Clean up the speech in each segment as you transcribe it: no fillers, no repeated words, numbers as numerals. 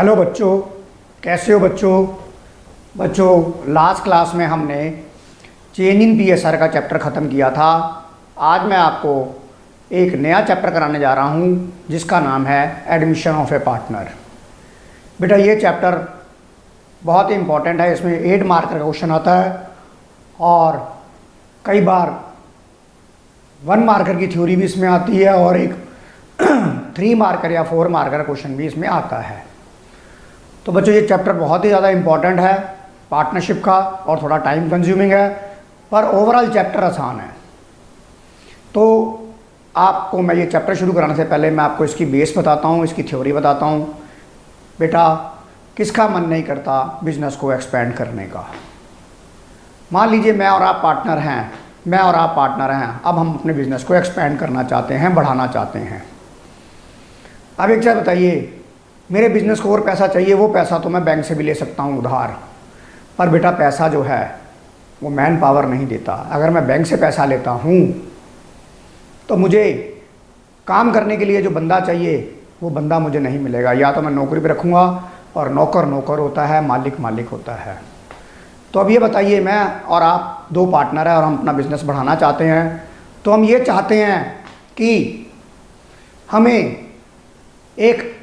Hello बच्चों, कैसे हो बच्चों। लास्ट क्लास में हमने चेन इन पीएसआर का चैप्टर ख़त्म किया था। आज मैं आपको एक नया चैप्टर कराने जा रहा हूँ जिसका नाम है एडमिशन ऑफ ए पार्टनर। बेटा ये चैप्टर बहुत ही इम्पोर्टेंट है। इसमें 8 मार्क का क्वेश्चन आता है और कई बार 1 मार्कर की थ्योरी भी इसमें आती है और एक 3 मार्कर या 4 मार्कर क्वेश्चन भी इसमें आता है। तो बच्चों ये चैप्टर बहुत ही ज़्यादा इम्पॉर्टेंट है पार्टनरशिप का और थोड़ा टाइम कंज्यूमिंग है, पर ओवरऑल चैप्टर आसान है। तो आपको मैं ये चैप्टर शुरू कराने से पहले मैं आपको इसकी बेस बताता हूँ, इसकी थ्योरी बताता हूँ। बेटा किसका मन नहीं करता बिजनेस को एक्सपेंड करने का। मान लीजिए मैं और आप पार्टनर हैं, अब हम अपने बिजनेस को एक्सपेंड करना चाहते हैं, बढ़ाना चाहते हैं। अब एक चीज़ बताइए, मेरे बिज़नेस को और पैसा चाहिए, वो पैसा तो मैं बैंक से भी ले सकता हूँ उधार, पर बेटा पैसा जो है वो मैन पावर नहीं देता। अगर मैं बैंक से पैसा लेता हूँ तो मुझे काम करने के लिए जो बंदा चाहिए वो बंदा मुझे नहीं मिलेगा। या तो मैं नौकरी पे रखूँगा और नौकर होता है, मालिक होता है। तो अब ये बताइए, मैं और आप 2 पार्टनर हैं और हम अपना बिज़नेस बढ़ाना चाहते हैं। तो हम ये चाहते हैं कि हमें एक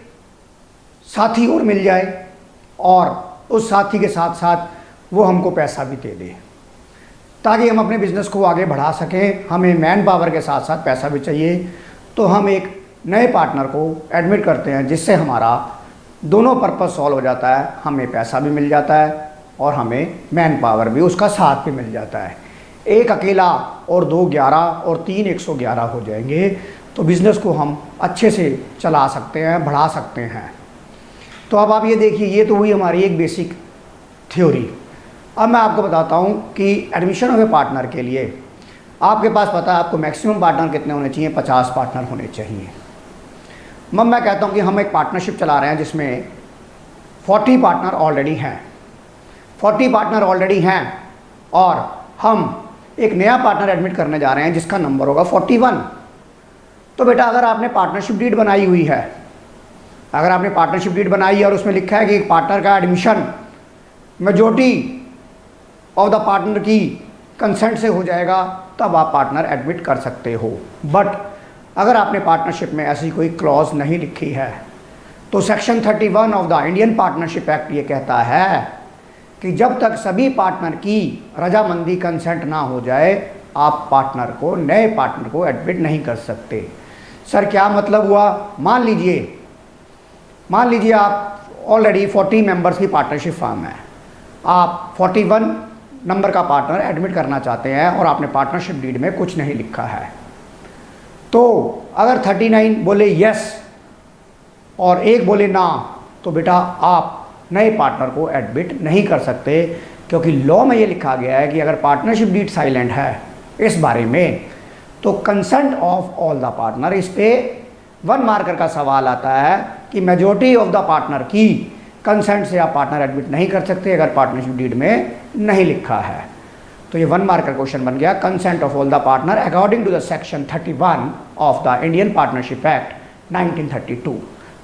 साथी और मिल जाए और उस साथी के साथ साथ वो हमको पैसा भी दे दे ताकि हम अपने बिज़नेस को आगे बढ़ा सकें। हमें मैन पावर के साथ साथ पैसा भी चाहिए। तो हम एक नए पार्टनर को एडमिट करते हैं जिससे हमारा दोनों पर्पस सॉल्व हो जाता है। हमें पैसा भी मिल जाता है और हमें मैन पावर भी, उसका साथ भी मिल जाता है। 1 अकेला और 2 11 और 3 111 हो जाएंगे। तो बिज़नेस को हम अच्छे से चला सकते हैं, बढ़ा सकते हैं। तो अब आप ये देखिए, ये तो हुई हमारी एक बेसिक थ्योरी। अब मैं आपको बताता हूँ कि एडमिशन ऑफ ए पार्टनर के लिए आपके पास पता है आपको मैक्सिमम पार्टनर कितने होने चाहिए, 50 पार्टनर होने चाहिए। मैं कहता हूँ कि हम एक पार्टनरशिप चला रहे हैं जिसमें 40 पार्टनर ऑलरेडी हैं। 40 पार्टनर ऑलरेडी हैं और हम एक नया पार्टनर एडमिट करने जा रहे हैं जिसका नंबर होगा 41। तो बेटा अगर आपने पार्टनरशिप डीड बनाई हुई है, अगर आपने पार्टनरशिप डीड बनाई है और उसमें लिखा है कि एक पार्टनर का admission majority of the partner की कंसेंट से हो जाएगा, तब आप पार्टनर एडमिट कर सकते हो। बट अगर आपने पार्टनरशिप में ऐसी कोई क्लॉज नहीं लिखी है तो section 31 of the Indian partnership act ये कहता है कि जब तक सभी पार्टनर की रजामंदी कंसेंट ना हो जाए आप नए पार्टनर को एडमिट नहीं कर सकते। सर क्या मतलब हुआ? मान लीजिए आप ऑलरेडी 40 मेंबर्स की पार्टनरशिप फर्म है, आप 41 नंबर का पार्टनर एडमिट करना चाहते हैं और आपने पार्टनरशिप डीड में कुछ नहीं लिखा है। तो अगर 39 बोले यस और 1 बोले ना, तो बेटा आप नए पार्टनर को एडमिट नहीं कर सकते, क्योंकि लॉ में ये लिखा गया है कि अगर पार्टनरशिप डीड साइलेंट है इस बारे में तो consent of all the partner, इस पे 1 मार्कर का सवाल आता है कि मेजॉरिटी ऑफ द पार्टनर की कंसेंट से आप पार्टनर एडमिट नहीं कर सकते अगर पार्टनरशिप डीड में नहीं लिखा है। तो ये 1 मार्कर क्वेश्चन बन गया, consent of all the partner according to the section 31 of the Indian partnership act 1932।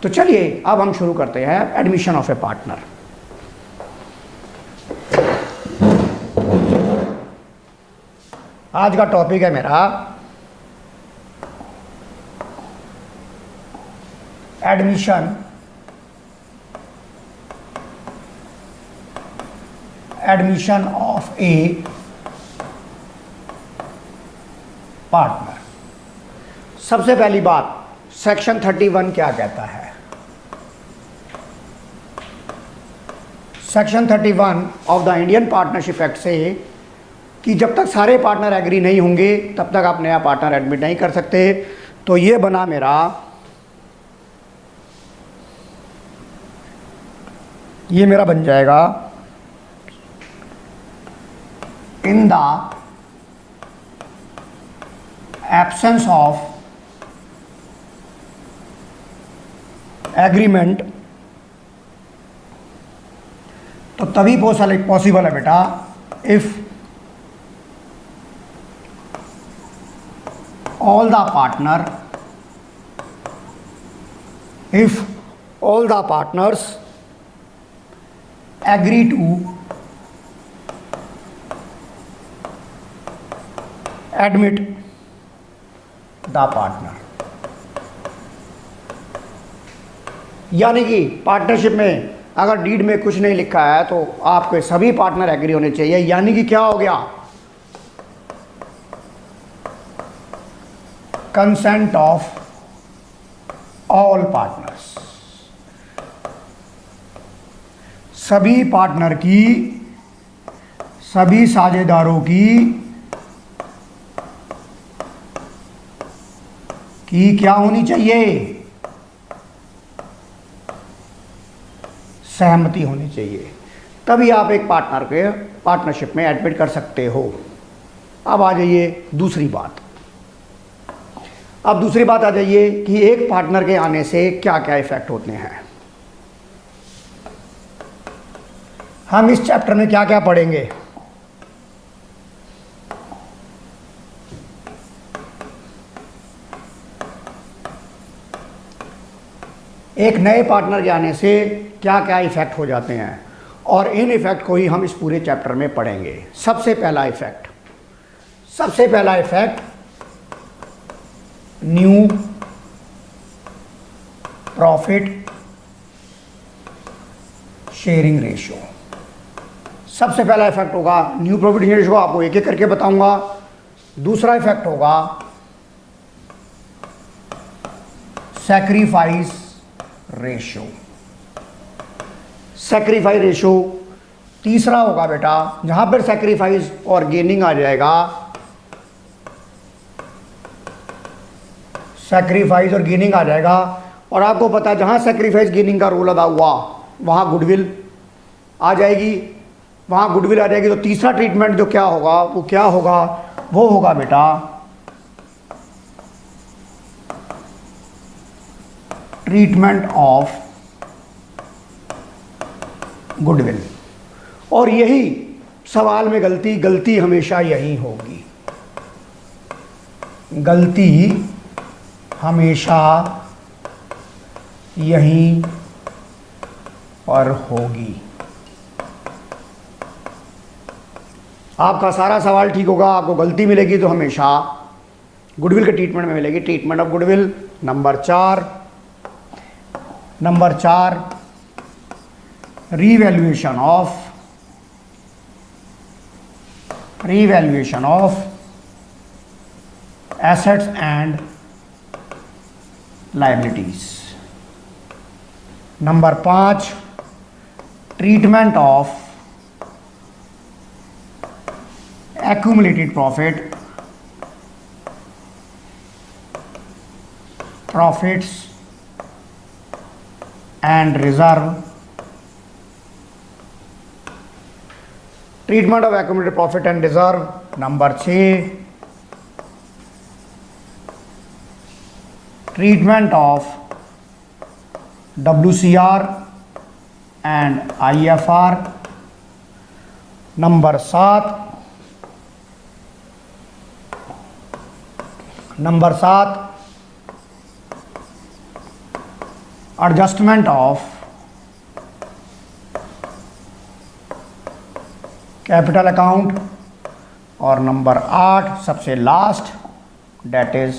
तो चलिए अब हम शुरू करते हैं एडमिशन ऑफ ए पार्टनर। आज का टॉपिक है मेरा एडमिशन ऑफ ए पार्टनर। सबसे पहली बात, सेक्शन 31 क्या कहता है? Section 31 of the Indian partnership act से कि जब तक सारे पार्टनर एग्री नहीं होंगे तब तक आप नया पार्टनर एडमिट नहीं कर सकते। तो ये बना मेरा, ये मेरा बन जाएगा in the absence of agreement. तो तभी पॉसिबल है बेटा if all the partners agree to admit the partner. यानी कि पार्टनरशिप में अगर डीड में कुछ नहीं लिखा है तो आपके सभी पार्टनर एग्री होने चाहिए। यानी कि क्या हो गया, कंसेंट ऑफ ऑल पार्टनर्स। सभी पार्टनर की, सभी साझेदारों की क्या होनी चाहिए, सहमति होनी चाहिए, तभी आप एक पार्टनर के पार्टनरशिप में एडमिट कर सकते हो। अब आ जाइए दूसरी बात। अब दूसरी बात आ जाइए कि एक पार्टनर के आने से क्या क्या इफेक्ट होते हैं। हम इस चैप्टर में क्या क्या पढ़ेंगे। एक नए पार्टनर के आने से क्या क्या इफेक्ट हो जाते हैं और इन इफेक्ट को ही हम इस पूरे चैप्टर में पढ़ेंगे। सबसे पहला effect new profit sharing ratio. सबसे पहला इफेक्ट होगा न्यू प्रॉफिट शेयरिंग रेशियो, आपको एक एक करके बताऊंगा। दूसरा इफेक्ट होगा सैक्रिफाइस रेशियो। सैक्रिफाइस रेशियो तीसरा होगा बेटा, जहां पर सैक्रिफाइस और गेनिंग आ जाएगा, सैक्रिफाइस और गेनिंग आ जाएगा। और आपको पता है जहां सैक्रिफाइस गेनिंग का रोल अदा हुआ वहां गुडविल आ जाएगी, तो तीसरा ट्रीटमेंट जो क्या होगा वो होगा बेटा ट्रीटमेंट ऑफ गुडविल। और यही सवाल में गलती हमेशा यही होगी, गलती हमेशा यहीं पर होगी। आपका सारा सवाल ठीक होगा, आपको गलती मिलेगी तो हमेशा गुडविल के ट्रीटमेंट में मिलेगी, ट्रीटमेंट ऑफ गुडविल। नंबर चार revaluation of assets and liabilities. Number 5 treatment of accumulated profits and reserve, treatment of accumulated profit and reserve. Number 6 treatment of WCR and IFR. Number 7 adjustment of capital account. और number 8 सबसे last that is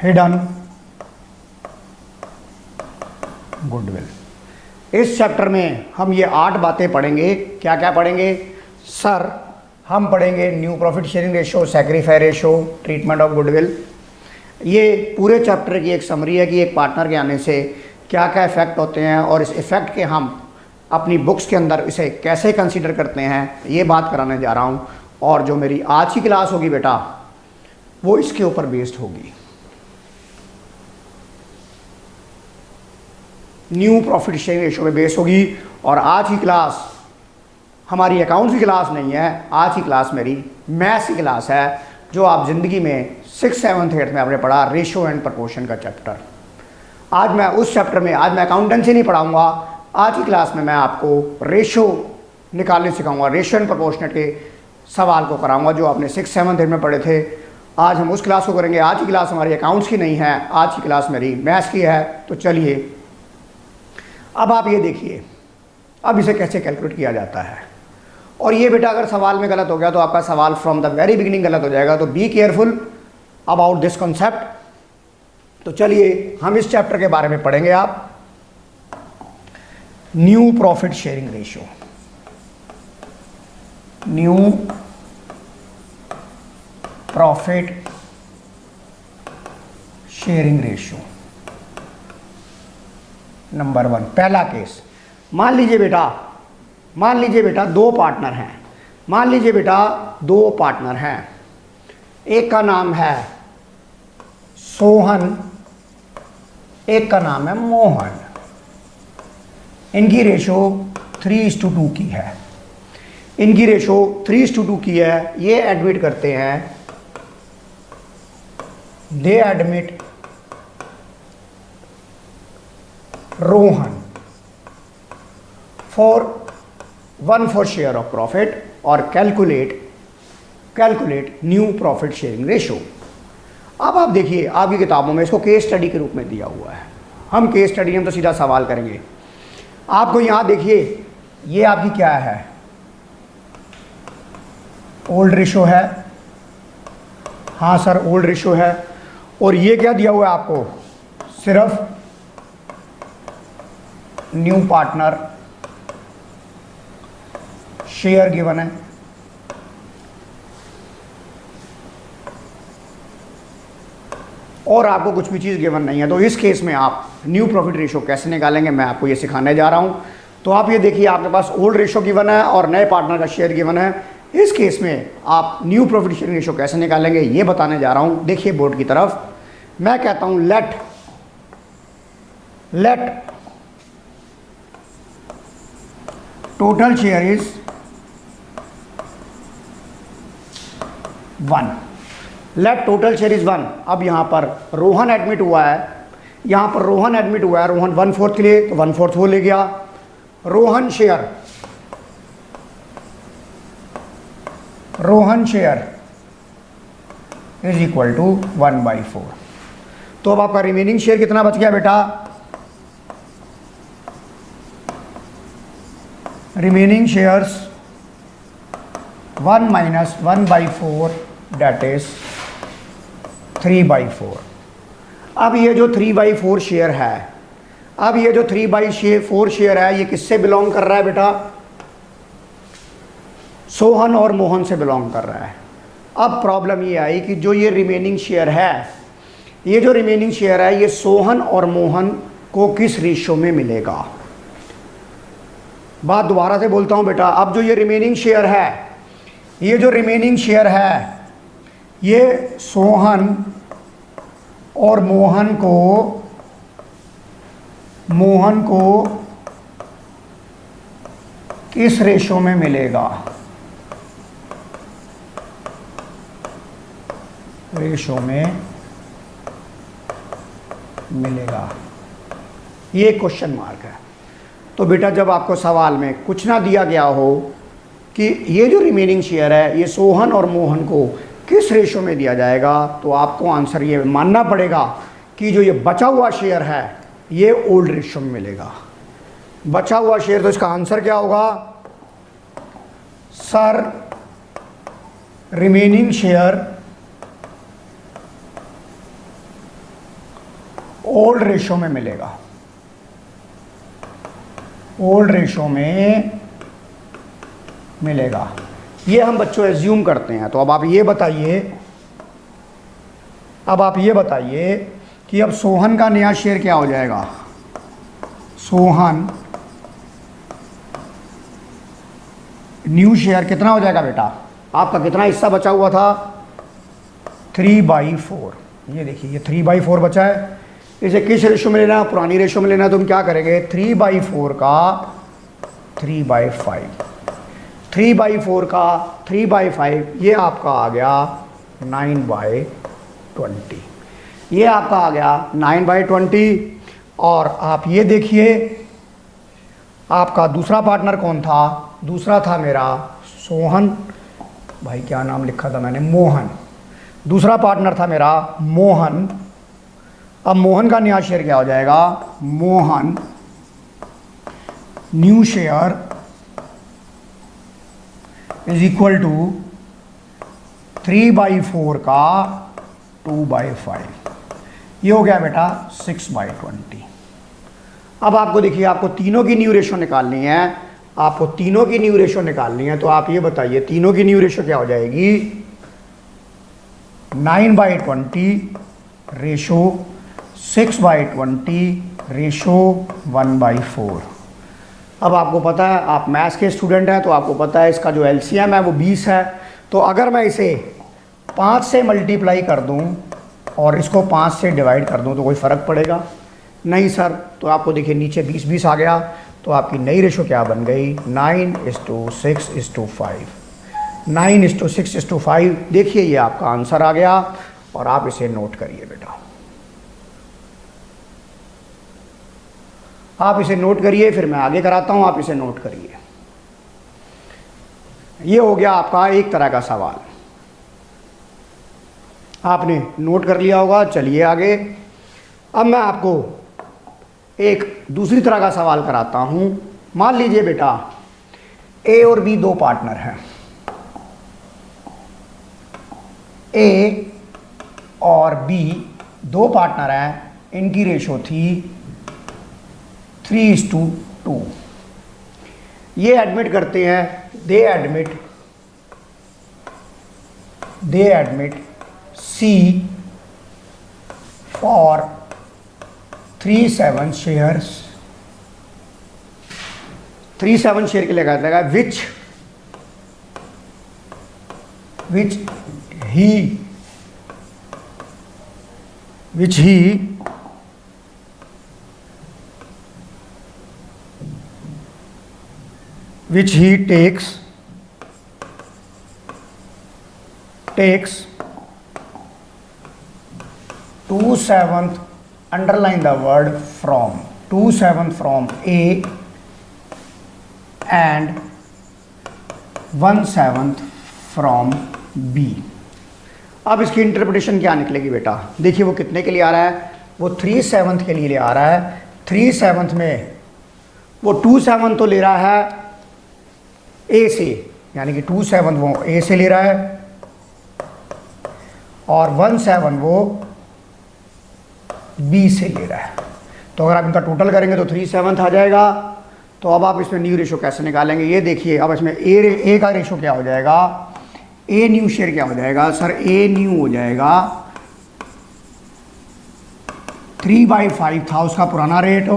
hidden goodwill. इस chapter में हम ये 8 बातें पढ़ेंगे। क्या क्या पढ़ेंगे सर? हम पढ़ेंगे new profit sharing ratio, sacrifice ratio, treatment of goodwill. ये पूरे चैप्टर की एक समरी है कि एक पार्टनर के आने से क्या क्या इफ़ेक्ट होते हैं और इस इफ़ेक्ट के हम अपनी बुक्स के अंदर इसे कैसे कंसीडर करते हैं, ये बात कराने जा रहा हूँ। और जो मेरी आज की क्लास होगी बेटा वो इसके ऊपर बेस्ड होगी, न्यू प्रॉफिट शेयरिंग रेशो पे बेस्ड होगी। और आज की क्लास हमारी अकाउंट्स की क्लास नहीं है, आज की क्लास मेरी मैथ्स की क्लास है, जो आप ज़िंदगी में 6th 7th 8th में आपने पढ़ा, रेशो एंड प्रपोर्शन का चैप्टर। आज मैं उस चैप्टर में, आज मैं अकाउंटेंसी नहीं पढ़ाऊंगा, आज की क्लास में मैं आपको रेशो निकालने सिखाऊंगा, रेशो एंड प्रपोर्शनेट के सवाल को कराऊंगा जो आपने 6th 7th 8th में पढ़े थे। आज हम उस क्लास को करेंगे। आज की क्लास हमारी अकाउंट्स की नहीं है, आज की क्लास मेरी मैथ्स की है। तो चलिए अब आप ये देखिए, अब इसे कैसे कैलकुलेट किया जाता है। और ये बेटा अगर सवाल में गलत हो गया तो आपका सवाल फ्रॉम द वेरी बिगिनिंग गलत हो जाएगा, तो be careful about this concept. तो चलिए हम इस चैप्टर के बारे में पढ़ेंगे। आप new profit sharing ratio, new profit sharing ratio number 1। पहला केस, मान लीजिए बेटा दो पार्टनर हैं। मान लीजिए बेटा दो पार्टनर हैं, एक का नाम है सोहन, एक का नाम है मोहन। इनकी रेशो 3:2 की है, इनकी रेशो 3:2 की है। ये एडमिट करते हैं, they admit Rohan for 1/4 share of profit और calculate new profit sharing ratio. अब आप देखिए, आपकी किताबों में इसको केस स्टडी के रूप में दिया हुआ है। हम केस स्टडी में तो सीधा सवाल करेंगे। आपको यहां देखिए, ये आपकी क्या है, ओल्ड रेशो है। हाँ सर, ओल्ड रेशो है। और ये क्या दिया हुआ है आपको, सिर्फ न्यू पार्टनर शेयर गिवन है। और आपको कुछ भी चीज़ गिवन नहीं है। तो इस केस में आप न्यू प्रॉफिट रेशो कैसे निकालेंगे, मैं आपको ये सिखाने जा रहा हूं। तो आप ये देखिए, आपके पास ओल्ड रेशो गिवन है और नए पार्टनर का शेयर गिवन है। इस केस में आप न्यू प्रॉफिट शेयरिंग रेशो कैसे निकालेंगे ये बताने जा रहा हूं। देखिए बोर्ड की तरफ, मैं कहता हूं late total share is 1। Let total share is 1। अब यहां पर रोहन एडमिट हुआ है, रोहन 1/4 के लिए, तो 1/4 वो ले गया। Rohan share is equal to 1/4। तो अब आपका रिमेनिंग शेयर कितना बच गया बेटा, remaining shares 1 minus 1/4 that is 3/4। अब ये जो 3/4 शेयर है, अब ये जो 3/4 शेयर है, ये किससे बिलोंग कर रहा है बेटा, सोहन और मोहन से बिलोंग कर रहा है। अब प्रॉब्लम ये आई कि जो ये रिमेनिंग शेयर है, ये सोहन और मोहन को किस रेशियो में मिलेगा। बात दोबारा से बोलता हूं बेटा, अब जो ये रिमेनिंग शेयर है, ये सोहन और मोहन को किस रेशियो में मिलेगा, ये क्वेश्चन मार्क है। तो बेटा जब आपको सवाल में कुछ ना दिया गया हो कि ये जो रिमेनिंग शेयर है, ये सोहन और मोहन को किस रेशो में दिया जाएगा, तो आपको आंसर ये मानना पड़ेगा कि जो ये बचा हुआ शेयर है, ये ओल्ड रेशो में मिलेगा। बचा हुआ शेयर, तो इसका आंसर क्या होगा, sir remaining share old ratio में मिलेगा, ओल्ड रेशो में मिलेगा। ये हम बच्चों एज्यूम करते हैं। तो अब आप ये बताइए कि अब सोहन का नया शेयर क्या हो जाएगा, सोहन न्यू शेयर कितना हो जाएगा बेटा, आपका कितना हिस्सा बचा हुआ था, 3/4। ये देखिए, ये 3/4 बचा है। इसे किस रेशो में लेना, पुरानी रेशो में लेना, तो हम क्या करेंगे, 3/4 का 3/5, 3/4 का 3/5, ये आपका आ गया 9/20, ये आपका आ गया 9/20। और आप ये देखिए, आपका दूसरा पार्टनर कौन था, दूसरा था मेरा सोहन, भाई क्या नाम लिखा था मैंने, मोहन। दूसरा पार्टनर था मेरा मोहन। अब मोहन का नया शेयर क्या हो जाएगा, Mohan new share is equal to 3/4 का 2/5। ये हो गया बेटा 6/20। अब आपको देखिए, आपको तीनों की न्यू रेशो निकालनी है, आपको तीनों की न्यू रेशो निकालनी है। तो आप ये बताइए तीनों की न्यू रेशो क्या हो जाएगी? 9/20 रेशो 6/20 रेशो 1/4। अब आपको पता है, आप मैथ्स के स्टूडेंट हैं, तो आपको पता है इसका जो एलसीएम है वो 20 है। तो अगर मैं इसे 5 से मल्टीप्लाई कर दूं और इसको 5 से डिवाइड कर दूं तो कोई फ़र्क पड़ेगा? नहीं सर। तो आपको देखिए नीचे 20 आ गया, तो आपकी नई रेशो क्या बन गई? 9:6:5। 9:6:5। देखिए ये आपका आंसर आ गया और आप इसे नोट करिए बेटा, आप इसे नोट करिए, फिर मैं आगे कराता हूं, आप इसे नोट करिए। ये हो गया आपका एक तरह का सवाल, आपने नोट कर लिया होगा। चलिए आगे, अब मैं आपको एक दूसरी तरह का सवाल कराता हूं। मान लीजिए बेटा ए और बी दो पार्टनर हैं, ए और बी दो पार्टनर हैं, इनकी रेशो थी 3:2। ये एडमिट करते हैं, they admit C for 37 shares. 37 share के लिए कहते हैं विच he takes 2/7, underline the word from, 2/7 from A and 1/7 from B। अब इसकी इंटरप्रिटेशन क्या निकलेगी बेटा? देखिए वो कितने के लिए आ रहा है? वो 3/7 के लिए आ रहा है। 3/7 में वो 2/7 तो ले रहा है ए से, यानी कि 2/7 वो ए से ले रहा है और 1/7 वो बी से ले रहा है। तो अगर आप इनका टोटल करेंगे तो 3/7 आ जाएगा। तो अब आप इसमें न्यू रेशो कैसे निकालेंगे? ये देखिए, अब इसमें ए का रेशो क्या हो जाएगा? ए न्यू शेयर क्या हो जाएगा? सर ए न्यू हो जाएगा 3/5 था उसका पुराना रेट,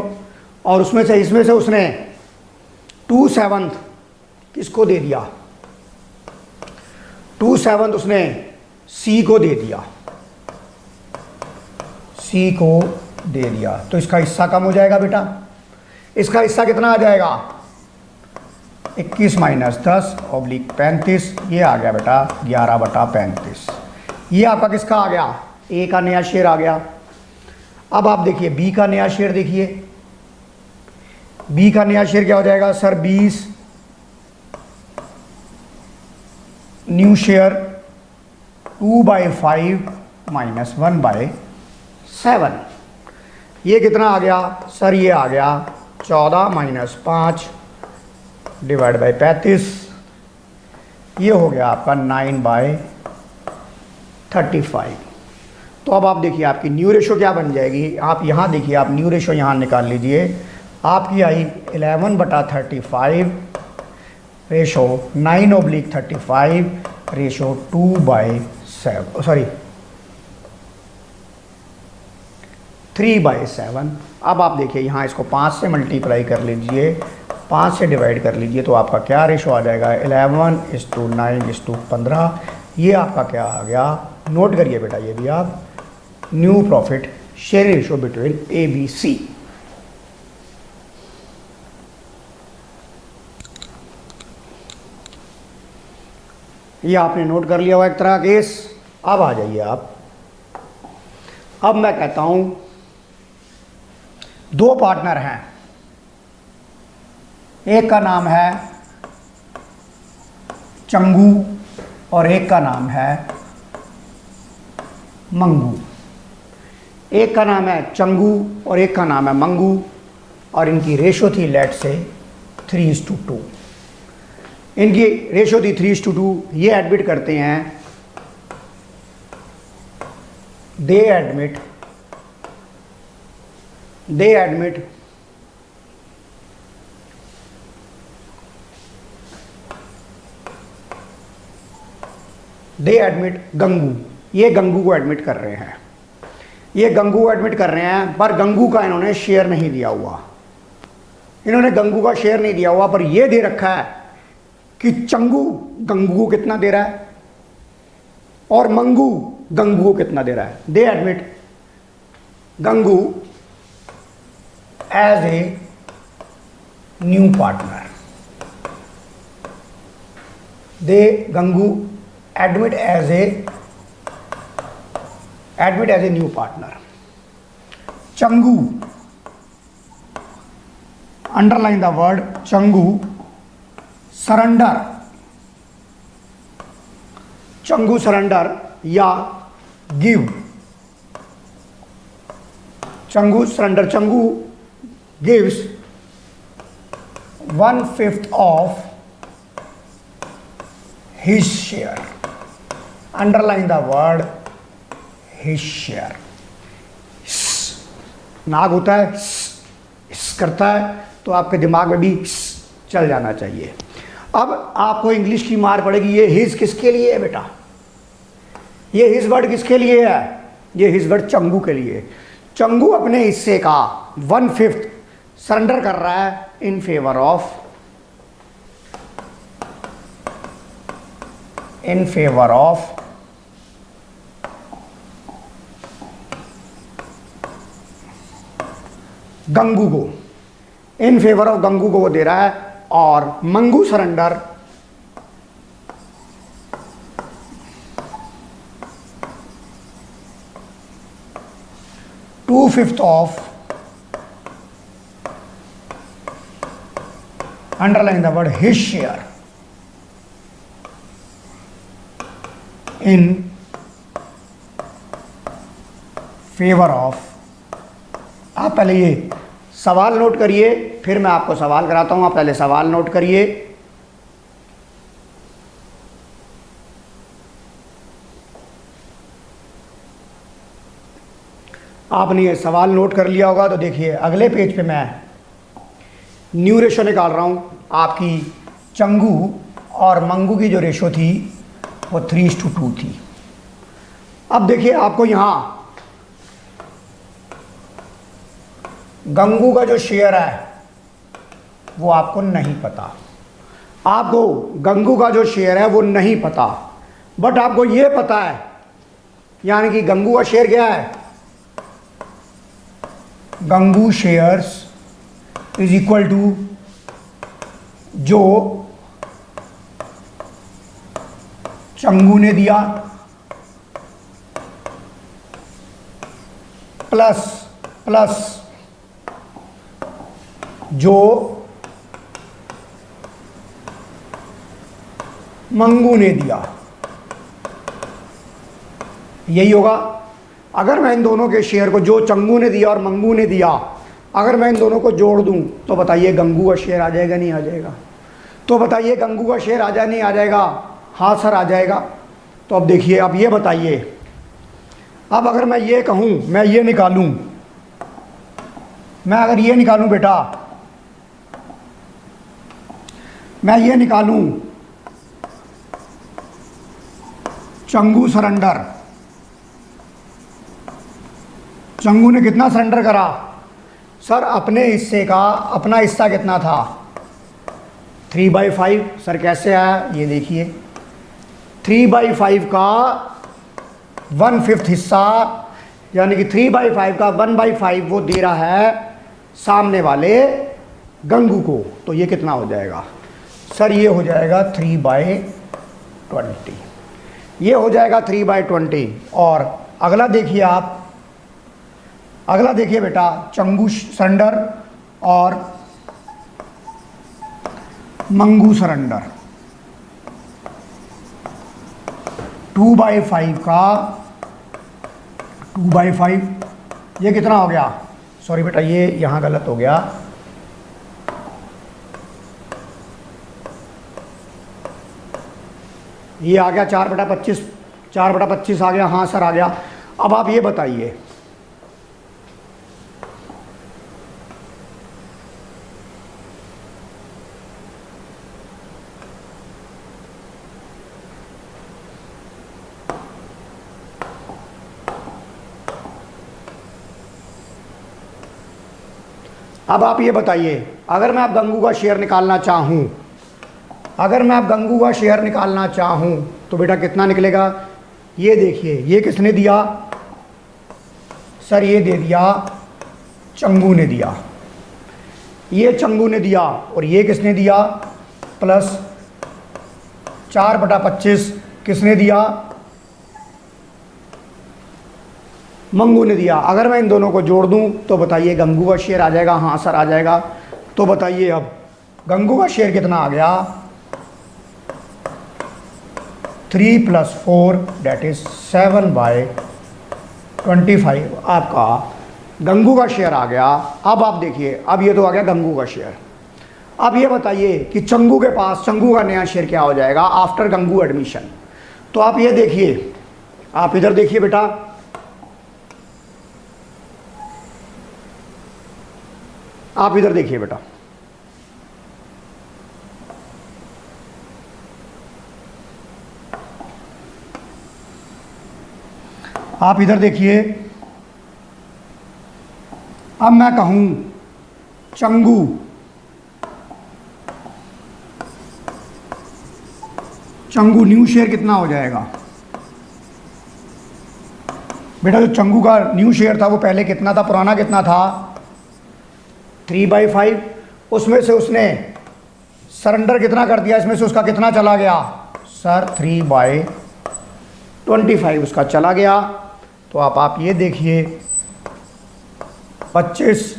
और इसमें से उसने 2/7 किसको दे दिया? 2/7 उसने सी को दे दिया, सी को दे दिया। तो इसका हिस्सा कम हो जाएगा बेटा। इसका हिस्सा कितना आ जाएगा? 21 - 10/35। ये आ गया बेटा 11/35। ये आपका किसका आ गया? ए का नया शेयर आ गया। अब आप देखिए बी का नया शेयर देखिए, बी का नया शेयर क्या हो जाएगा? Sir 20 new share 2/5 - 1/7। ये कितना आ गया? सर ये आ गया 14 - 5 डिवाइड बाई 35। ये हो गया आपका 9/35। तो अब आप देखिए आपकी न्यू रेशो क्या बन जाएगी? आप यहाँ देखिए, आप न्यू रेशो यहाँ निकाल लीजिए। आपकी आई 11/35 रेशो 9/35 रेशो 3/7। अब आप देखिए यहाँ इसको 5 से मल्टीप्लाई कर लीजिए, 5 से डिवाइड कर लीजिए, तो आपका क्या रेशो आ जाएगा? 11:9:15। ये आपका क्या आ गया? नोट करिए बेटा ये भी आप, new profit share ratio between A B C. ये आपने नोट कर लिया हुआ एक तरह का केस। अब आ जाइए आप, अब मैं कहता हूं दो पार्टनर हैं, एक का नाम है चंगू और एक का नाम है मंगू। एक का नाम है चंगू और एक का नाम है मंगू, और इनकी रेशो थी लेट से 3:2। इनकी रेशो थी 3:2। ये एडमिट करते हैं, दे एडमिट गंगू। ये गंगू को एडमिट कर रहे हैं, पर गंगू का इन्होंने शेयर नहीं दिया हुआ। पर ये दे रखा है कि चंगू गंगू को कितना दे रहा है और मंगू गंगू को कितना दे रहा है। They admit Gangu as a new partner. Gangu admit as a new partner. Changu, underline the word Changu surrender या give. Changu gives 1/5 of his share। Underline the word his share। नाग होता है, करता है, तो आपके दिमाग में भी चल जाना चाहिए। अब आपको इंग्लिश की मार पड़ेगी, ये हिज किसके लिए है बेटा? ये हिज वर्ड किसके लिए है? ये हिज वर्ड चंगू के लिए। चंगू अपने हिस्से का 1/5 सरेंडर कर रहा है इन फेवर ऑफ गंगू को। इन फेवर ऑफ गंगू को वो दे रहा है, और Mangu surrender 2/5 of, underline the word his share, in favour of. आप पहले ये सवाल नोट करिए, फिर मैं आपको सवाल कराता हूं। आप पहले सवाल नोट करिए। आपने ये सवाल नोट कर लिया होगा तो देखिए अगले पेज पे मैं न्यू रेशो निकाल रहा हूं। आपकी चंगू और मंगू की जो रेशो थी वो 3:2 थी। अब देखिए आपको यहां गंगू का जो शेयर है वो आपको नहीं पता। आपको गंगू का जो शेयर है वो नहीं पता, बट आपको ये पता है, यानी कि गंगू का शेयर क्या है? Gangu shares is equal to जो चंगू ने दिया प्लस जो मंगू ने दिया। यही होगा। अगर मैं इन दोनों के शेयर को, जो चंगू ने दिया और मंगू ने दिया, अगर मैं इन दोनों को जोड़ दूं तो बताइए गंगू का शेयर आ जाएगा नहीं आ जाएगा? तो बताइए गंगू का शेयर आ जाए नहीं आ जाएगा? हाँ सर आ जाएगा। तो अब देखिए, अब ये बताइए, अब अगर मैं ये कहूं, मैं ये निकालूं, मैं अगर ये निकालूं बेटा, मैं ये निकालूं चंगू सरेंडर, चंगू ने कितना सरेंडर करा? सर अपने हिस्से का, अपना हिस्सा कितना था? 3/5। सर कैसे आया? ये देखिए 3/5 का 1/5 हिस्सा, यानी कि 3/5 का 1/5 वो दे रहा है सामने वाले गंगू को। तो ये कितना हो जाएगा? सर ये हो जाएगा 3/20। ये हो जाएगा 3/20। और अगला देखिए आप, अगला देखिए बेटा, चंगू सरेंडर और मंगू सरेंडर 2/5 का 2/5। ये कितना हो गया? सॉरी बेटा, ये यहाँ गलत हो गया। ये आ गया 4/25, 4/25 आ गया। हाँ सर आ गया। अब आप ये बताइए, अब आप ये बताइए, अगर मैं आप गंगू का शेयर निकालना चाहूँ, अगर मैं आप गंगू का शेयर निकालना चाहूँ तो बेटा कितना निकलेगा? ये देखिए, ये किसने दिया सर? ये दे दिया चंगू ने दिया, ये चंगू ने दिया। और ये किसने दिया? प्लस 4/25 किसने दिया? मंगू ने दिया। अगर मैं इन दोनों को जोड़ दूं तो बताइए गंगू का शेयर आ जाएगा? हाँ सर आ जाएगा। तो बताइए अब गंगू का शेयर कितना आ गया? 3 + 4 दैट इज 7/25 आपका गंगू का शेयर आ गया। अब आप देखिए, अब ये तो आ गया गंगू का शेयर। अब ये बताइए कि चंगू के पास, चंगू का नया शेयर क्या हो जाएगा आफ्टर गंगू एडमिशन? तो आप ये देखिए, आप इधर देखिए बेटा, आप इधर देखिए बेटा, आप इधर देखिए। अब मैं कहूं चंगू, चंगू न्यू शेयर कितना हो जाएगा बेटा? जो चंगू का न्यू शेयर था वो पहले कितना था, पुराना कितना था? 3/5। उसमें से उसने सरेंडर कितना कर दिया? इसमें से उसका कितना चला गया सर? 3/25 उसका चला गया। तो आप ये देखिए, 25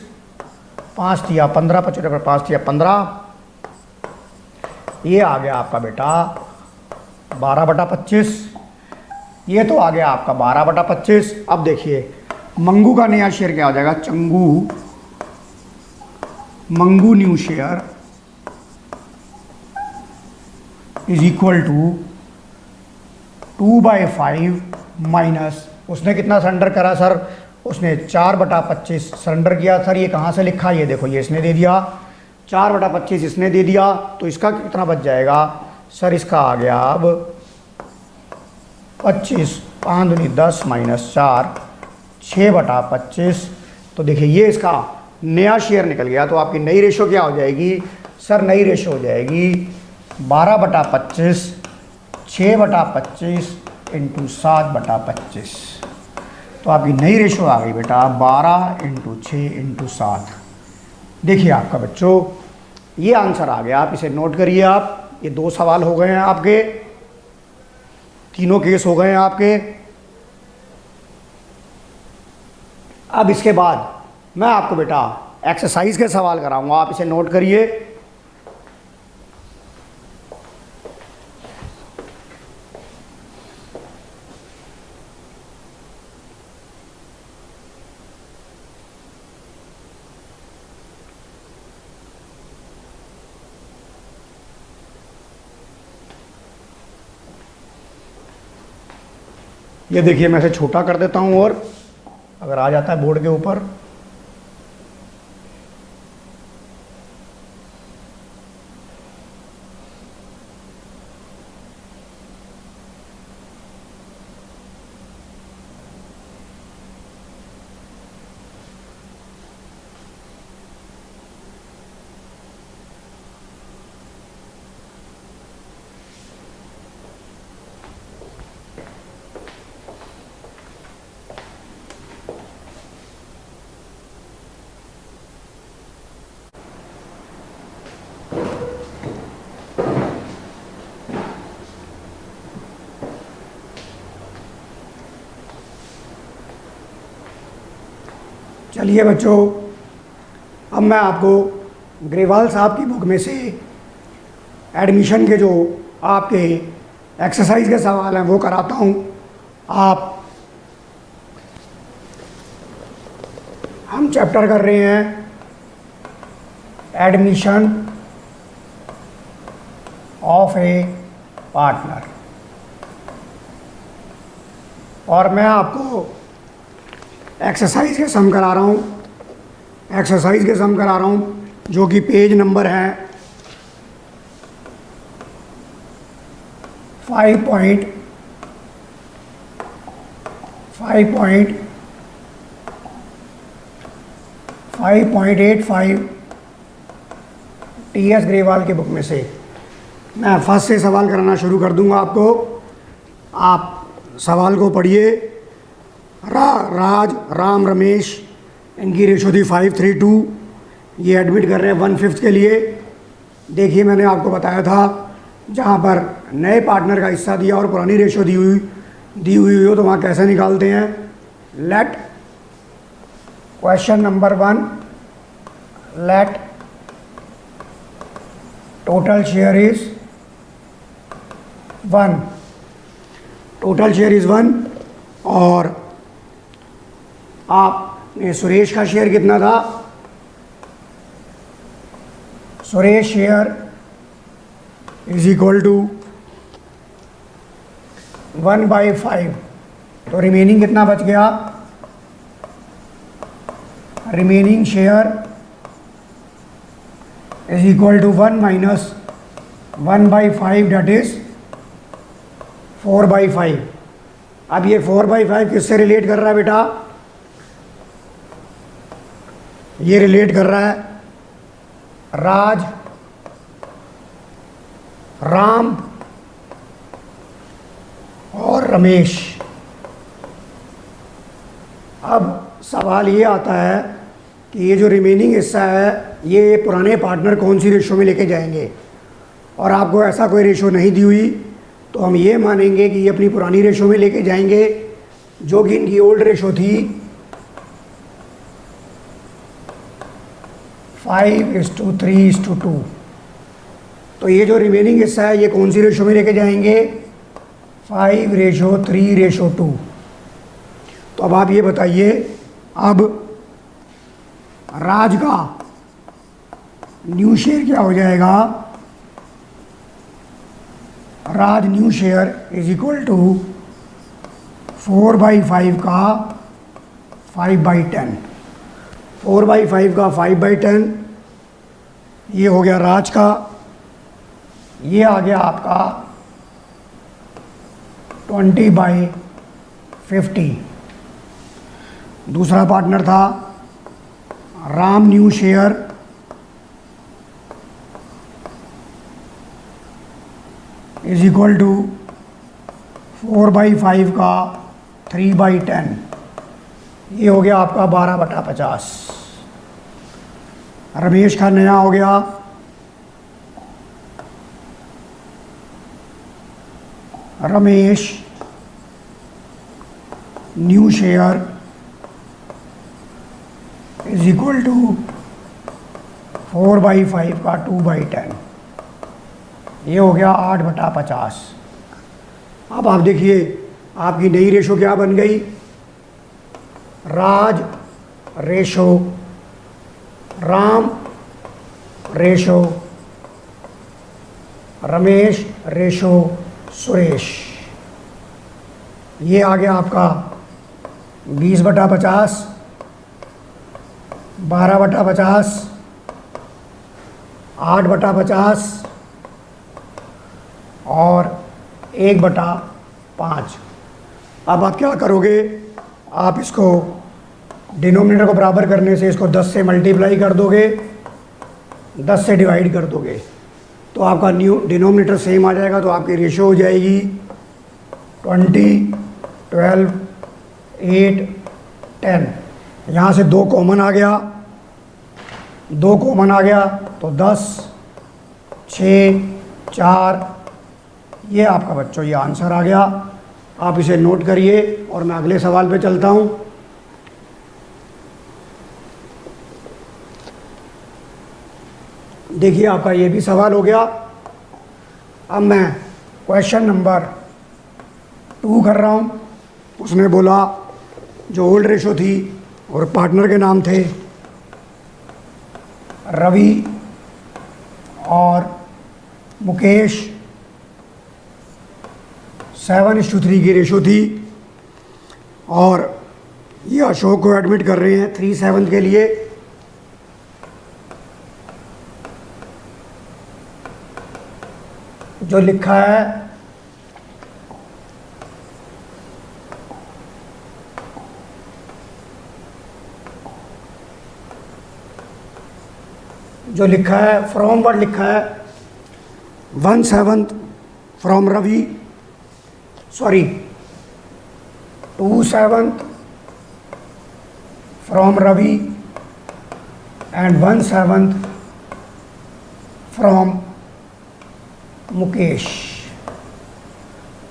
5 दिया 15, 25 5 दिया 15, ये आ गया आपका बेटा 12/25। ये तो आ गया आपका 12/25। अब देखिए मंगू का नया शेयर क्या हो जाएगा? Changu, Mangu new share is equal to 2/5 minus, उसने कितना सरेंडर करा सर? उसने 4/25 सरेंडर किया सर। ये कहाँ से लिखा? ये देखो, ये इसने दे दिया 4/25 इसने दे दिया। तो इसका कितना बच जाएगा सर? इसका आ गया अब 25, 5 दूनी 10 - 4 6/25। तो देखिए ये इसका नया शेयर निकल गया। तो आपकी नई रेशो क्या हो जाएगी सर? नई रेशो हो जाएगी 12/25 6/25 × 7/25। तो आपकी नई रेशो आ गई बेटा 12 × 6 × 7। देखिए आपका बच्चों ये आंसर आ गया। आप इसे नोट करिए। आप ये 2 सवाल हो गए हैं आपके, तीनों केस हो गए हैं आपके। अब इसके बाद मैं आपको बेटा एक्सरसाइज के सवाल कराऊंगा, आप इसे नोट करिए। ये देखिए मैं इसे छोटा कर देता हूं और अगर आ जाता है बोर्ड के ऊपर। चलिए बच्चों, अब मैं आपको ग्रेवाल साहब की बुक में से एडमिशन के जो आपके एक्सरसाइज के सवाल हैं वो कराता हूँ। हम चैप्टर कर रहे हैं एडमिशन ऑफ ए पार्टनर। और मैं आपको एक्सरसाइज के सम करा रहा हूँ, एक्सरसाइज के सम करा रहा हूँ जो कि पेज नंबर है 5.85 टी एस ग्रेवाल के बुक में से। मैं फर्स्ट से सवाल कराना शुरू कर दूंगा आपको। आप सवाल को पढ़िए। राज, राम, रमेश, इनकी रेशो थी 5:3:2। ये एडमिट कर रहे हैं 1/5 के लिए। देखिए, मैंने आपको बताया था जहाँ पर नए पार्टनर का हिस्सा दिया और पुरानी रेशो दी हुई हो तो वहाँ कैसे निकालते हैं। Let question number 1, let total share is 1। Total share is 1 और आपने सुरेश का शेयर कितना था। Suresh share is equal to 1/5। तो रिमेनिंग कितना बच गया। Remaining share is equal to 1 minus 1/5 that is 4/5। अब ये 4/5 किससे रिलेट कर रहा है बेटा। ये रिलेट कर रहा है राज, राम और रमेश। अब सवाल ये आता है कि ये जो रिमेनिंग हिस्सा है ये पुराने पार्टनर कौन सी रेशो में लेके जाएंगे। और आपको ऐसा कोई रेशो नहीं दी हुई तो हम ये मानेंगे कि ये अपनी पुरानी रेशो में लेके जाएंगे जो कि इनकी ओल्ड रेशो थी 5:3:2। तो ये जो रिमेनिंग हिस्सा है ये कौन सी रेशो में लेके जाएंगे 5:3:2। तो अब आप ये बताइए, अब राज का न्यू शेयर क्या हो जाएगा। Raj new share is equal to 4/5 का 5/10। 4/5 का 5/10 ये हो गया राज का। ये आ गया आपका 20/50। दूसरा पार्टनर था Ram new share is equal to 4/5 का 3/10। ये हो गया आपका 12/50। रमेश का नया हो गया Ramesh new share is equal to 4/5 का 2/10। ये हो गया 8/50। अब आप देखिए आपकी नई रेशो क्या बन गई। Raj ratio Ram ratio Ramesh ratio Suresh. ये आ गया आपका 20/50, 12/50, 8/50 और 1/5। अब आप क्या करोगे, आप इसको डिनोमिनेटर को बराबर करने से इसको 10 से मल्टीप्लाई कर दोगे, 10 से डिवाइड कर दोगे तो आपका न्यू डिनोमिनेटर सेम आ जाएगा। तो आपकी रेशो हो जाएगी 20, 12, 8, 10। यहाँ से 2 कॉमन आ गया, 2 कॉमन आ गया तो 10, 6, 4। ये आपका बच्चों ये आंसर आ गया। आप इसे नोट करिए और मैं अगले सवाल पे चलता हूँ। देखिए आपका ये भी सवाल हो गया। अब मैं क्वेश्चन नंबर 2 कर रहा हूँ। उसने बोला जो ओल्ड रेशो थी और पार्टनर के नाम थे रवि और मुकेश, 7:3 की रेशो थी। और ये अशोक को एडमिट कर रहे हैं 3/7 के लिए। जो लिखा है फ्रॉम वर्ड लिखा है 1/7 from Ravi, sorry 2/7 from Ravi and 1/7 from Mukesh.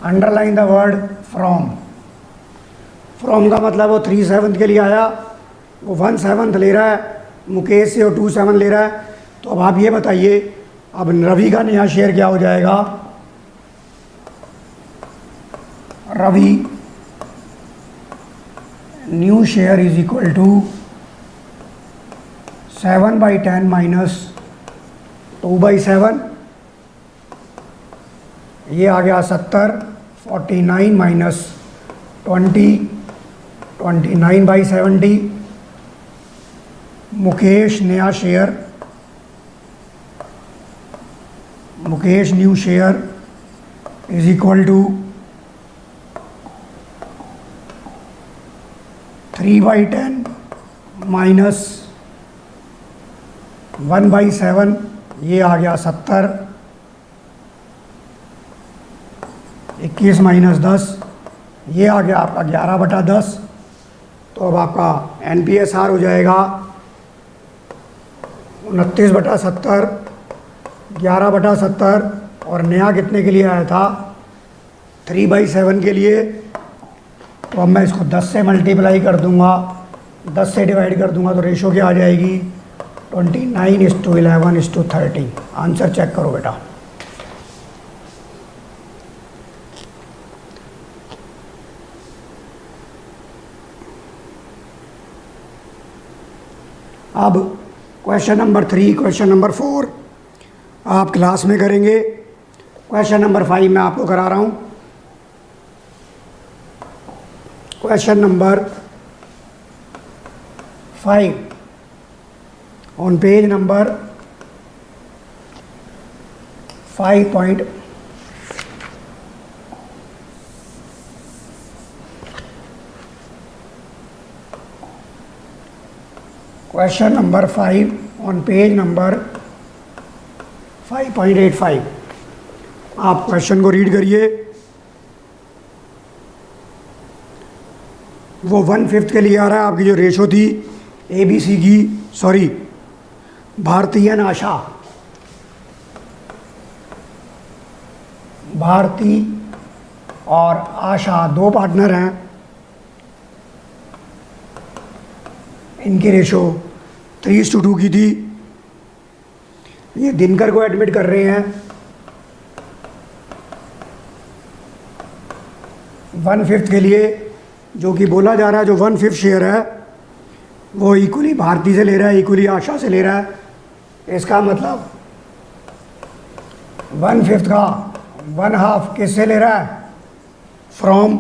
Underline the word from. From का मतलब वो 3/7 के लिए आया, वो 1/7 ले रहा है, मुकेश से वो 2/7 ले रहा है। तो अब आप ये बताइए, अब रवि का नया शेयर क्या हो जाएगा? Ravi new share is equal to 7/10 minus 2/7। ये आ गया 70, 49 माइनस 20, 29/70। मुकेश नया share, Mukesh new share is equal to 3/10 minus 1/7। ये आ गया 70, 21 माइनस 10, ये आ गया आपका 11/10। तो अब आपका NPSR हो जाएगा 29/70, 11/70। और नया कितने के लिए आया था? 3/7 के लिए। तो अब मैं इसको 10 से मल्टीप्लाई कर दूंगा, 10 से डिवाइड कर दूंगा, तो रेशो क्या आ जाएगी? 29:11:30। आंसर चेक करो बेटा। अब क्वेश्चन नंबर 3, क्वेश्चन नंबर 4 आप क्लास में करेंगे। क्वेश्चन नंबर 5 मैं आपको करा रहा हूँ। Question number 5 on page number 5. Question number 5 on page number 5.85। आप क्वेश्चन को रीड करिए। वो 1/5 के लिए आ रहा है। आपकी जो रेशो थी ABC की, सॉरी भारती एंड आशा, भारती और आशा दो पार्टनर हैं। इनकी रेशो 3:2 की थी। ये दिनकर को एडमिट कर रहे हैं 1/5 के लिए, जो कि बोला जा रहा है जो 1/5 शेयर है वो इक्वली भारती से ले रहा है, इक्वली आशा से ले रहा है। इसका मतलब 1/5 का 1/2 किससे ले रहा है? फ्रॉम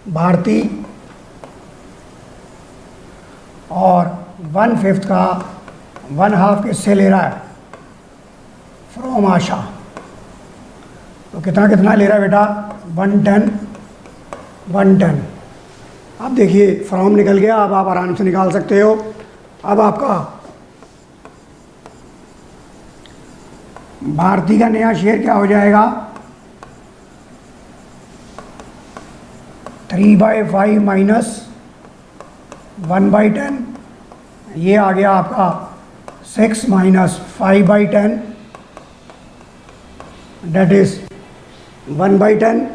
भारती, और 1/5 का 1/2 किससे ले रहा है? फ्रॉम आशा। तो कितना कितना ले रहा है बेटा? 110, 110। अब देखिए फ्रॉम निकल गया, अब आप आराम से निकाल सकते हो। अब आपका भारती का नया शेयर क्या हो जाएगा? 3/5 माइनस 1/10। ये आ गया आपका 6 माइनस 5/10, डेट इज 1/10।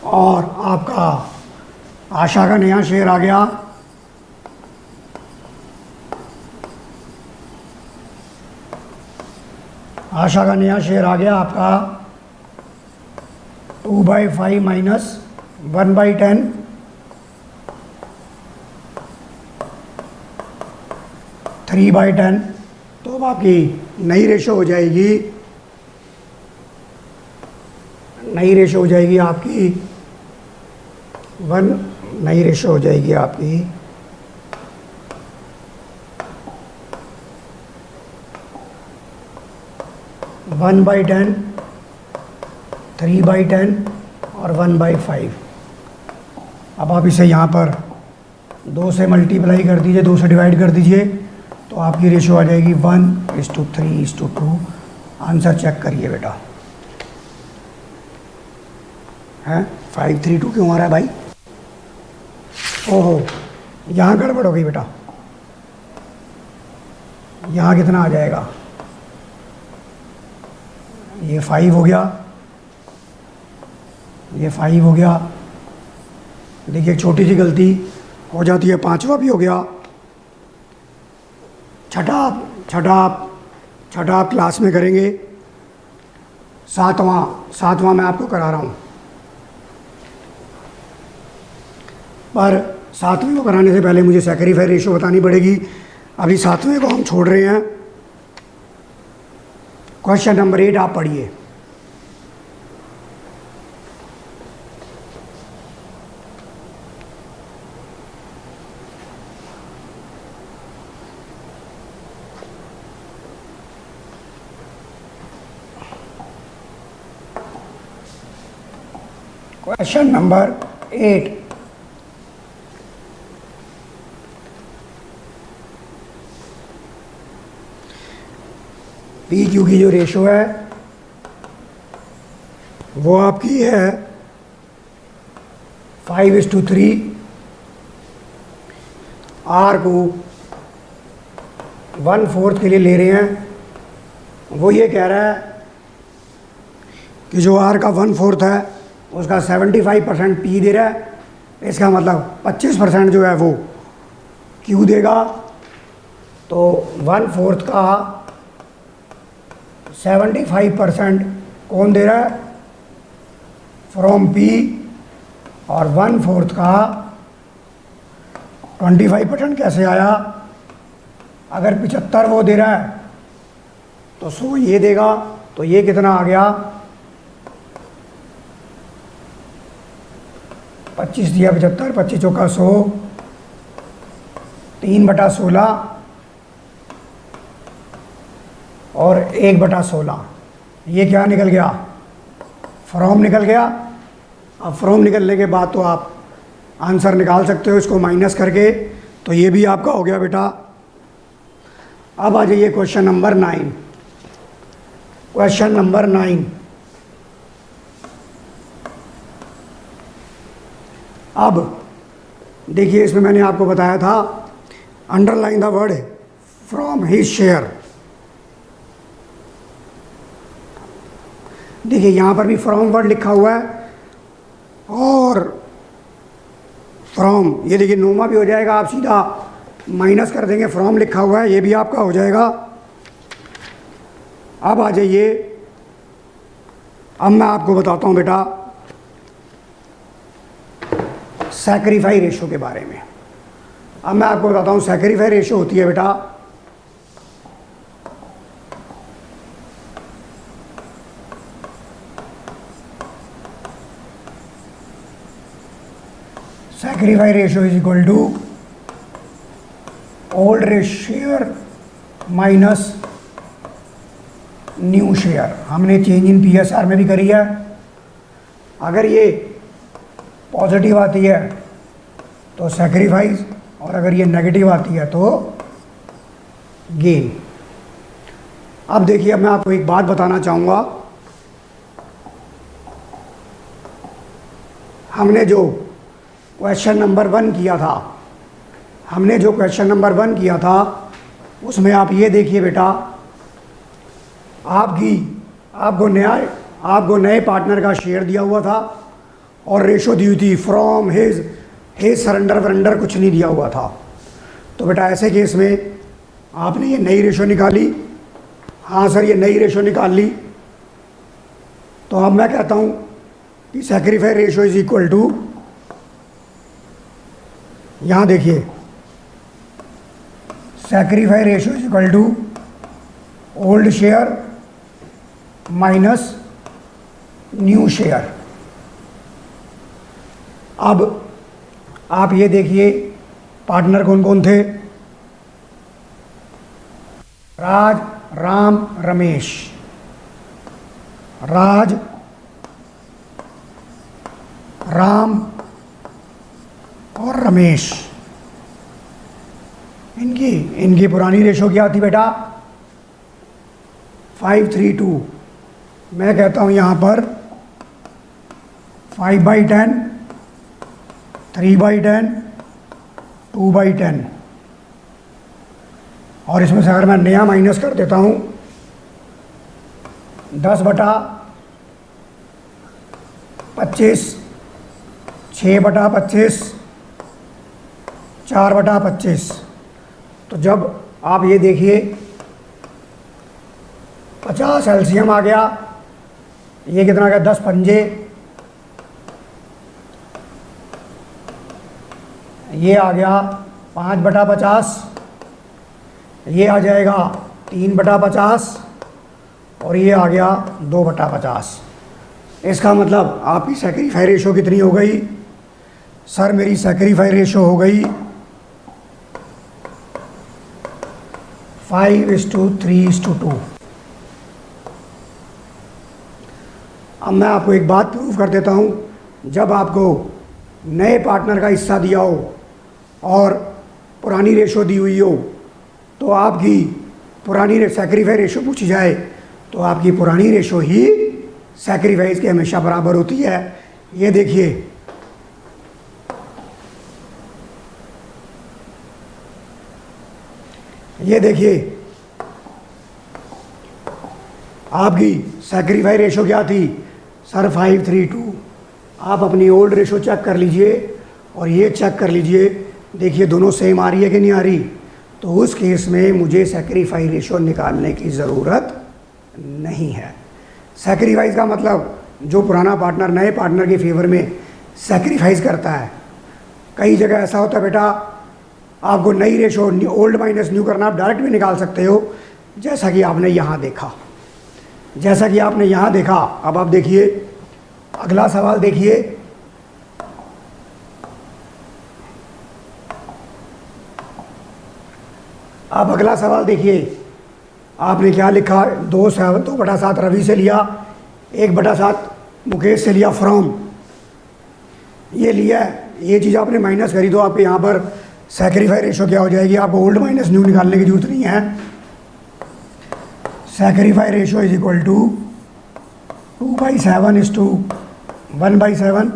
और आपका आशा का नया शेयर आ गया आपका 2/5 माइनस 1/10। 3/10। तो अब आपकी नई रेशो हो जाएगी, आपकी 1, नई रेशो हो जाएगी आपकी 1/10, 3/10 और 1/5। अब आप इसे यहाँ पर 2 से मल्टीप्लाई कर दीजिए, 2 से डिवाइड कर दीजिए, तो आपकी रेशो आ जाएगी 1:3:2। आंसर चेक करिए बेटा, है 5:3:2 क्यों आ रहा है भाई? ओहो, यहाँ गड़बड़ हो गई बेटा। यहाँ कितना आ जाएगा? ये 5 हो गया, ये 5 हो गया। देखिए छोटी सी गलती हो जाती है, 5वां भी हो गया। छठा आप क्लास में करेंगे। सातवां मैं आपको करा रहा हूँ, पर 7वें को कराने से पहले मुझे सैक्रिफाई रेशो बतानी पड़ेगी। अभी 7वें को हम छोड़ रहे हैं। क्वेश्चन नंबर 8 आप पढ़िए। क्वेश्चन नंबर 8, पी क्यू की जो रेशो है वो आपकी है 5:3। आर को 1/4 के लिए ले रहे हैं। वो ये कह रहा है कि जो आर का 1/4 है उसका 75% पी दे रहा है। इसका मतलब 25% जो है वो क्यू देगा। तो 1/4 का 75% कौन दे रहा है? From P. और 1/4 का 25% कैसे आया? अगर 75 वो दे रहा है तो 100 ये देगा। तो ये कितना आ गया? 25 दिया 75, 25 चौका 100, 3/16 और 1/16। ये क्या निकल गया? फ्रॉम निकल गया। अब फ्रॉम निकलने के बाद तो आप आंसर निकाल सकते हो इसको माइनस करके। तो ये भी आपका हो गया बेटा। अब आ जाइए क्वेश्चन नंबर 9। क्वेश्चन नंबर 9, अब देखिए इसमें मैंने आपको बताया था underline the word from his share. देखिए यहाँ पर भी फ्रॉम वर्ड लिखा हुआ है और फ्रॉम, ये देखिए नोमा भी हो जाएगा, आप सीधा माइनस कर देंगे। फ्रॉम लिखा हुआ है, ये भी आपका हो जाएगा। अब आ जाइए, अब मैं आपको बताता हूँ बेटा सैक्रिफाई रेशो के बारे में। अब मैं आपको बताता हूँ सैक्रिफाई रेशो होती है बेटा sacrifice ratio is equal to old share minus new share. हमने चेंज इन पीएसआर में भी करी है। अगर ये पॉजिटिव आती है तो सैक्रिफाइस, और अगर ये नेगेटिव आती है तो गेन। अब देखिए, अब मैं आपको एक बात बताना चाहूँगा। हमने जो क्वेश्चन नंबर 1 किया था, उसमें आप ये देखिए बेटा, आपको नए पार्टनर का शेयर दिया हुआ था और रेशो दी हुई थी फ्रॉम हिज सरेंडर वरेंडर कुछ नहीं दिया हुआ था। तो बेटा ऐसे केस में आपने ये नई रेशो निकाली। हाँ सर, ये नई रेशो निकाल ली। तो अब मैं कहता हूँ कि sacrifice ratio is equal to, यहाँ देखिए sacrifice ratio is equal to old share minus new share. अब आप ये देखिए पार्टनर कौन कौन थे, राज, राम, रमेश। राज, राम और रमेश, इनकी पुरानी रेशो क्या थी बेटा, 5:3:2। मैं कहता हूँ यहाँ पर 5/10, 3/10, 2/10। और इसमें से अगर मैं नया माइनस कर देता हूँ 10/25, 6/25, 4/25। तो जब आप ये देखिए 50 एलसीएम आ गया, ये कितना आ गया, 10 पंजे, ये आ गया 5/50, ये आ जाएगा 3/50 और ये आ गया 2/50। इसका मतलब आपकी सैक्रिफाई रेशो कितनी हो गई, सर मेरी सैक्रिफाई रेशो हो गई 5:3:2। अब मैं आपको एक बात प्रूव कर देता हूँ, जब आपको नए पार्टनर का हिस्सा दिया हो और पुरानी रेशो दी हुई हो, तो आपकी पुरानी सैक्रिफाई रेशो पूछी जाए तो आपकी पुरानी रेशो ही सैक्रिफाइस के हमेशा बराबर होती है। ये देखिए, ये देखिए आपकी सैक्रिफाई रेशो क्या थी, सर 5:3:2। आप अपनी ओल्ड रेशो चेक कर लीजिए और ये चेक कर लीजिए, देखिए दोनों सेम आ रही है कि नहीं आ रही। तो उस केस में मुझे सैक्रिफाई रेशो निकालने की ज़रूरत नहीं है। सैक्रिफाइस का मतलब जो पुराना पार्टनर नए पार्टनर के फेवर में सैक्रिफाइस करता है। कई जगह ऐसा होता है बेटा, आपको नई रेशो ओल्ड माइनस न्यू करना, आप डायरेक्ट भी निकाल सकते हो, जैसा कि आपने यहाँ देखा, जैसा कि आपने यहाँ देखा। अब आप देखिए अगला सवाल देखिए, अब अगला सवाल देखिए, आपने क्या लिखा, 2/7 रवि से लिया, 1/7 मुकेश से लिया फ्रॉम, ये लिया है, ये चीज़ आपने माइनस करी तो आपके यहाँ पर सैक्रिफाई रेशो क्या हो जाएगी, आपको ओल्ड माइनस न्यू निकालने की जरूरत नहीं है। Sacrifice ratio is equal to 2/7:1/7।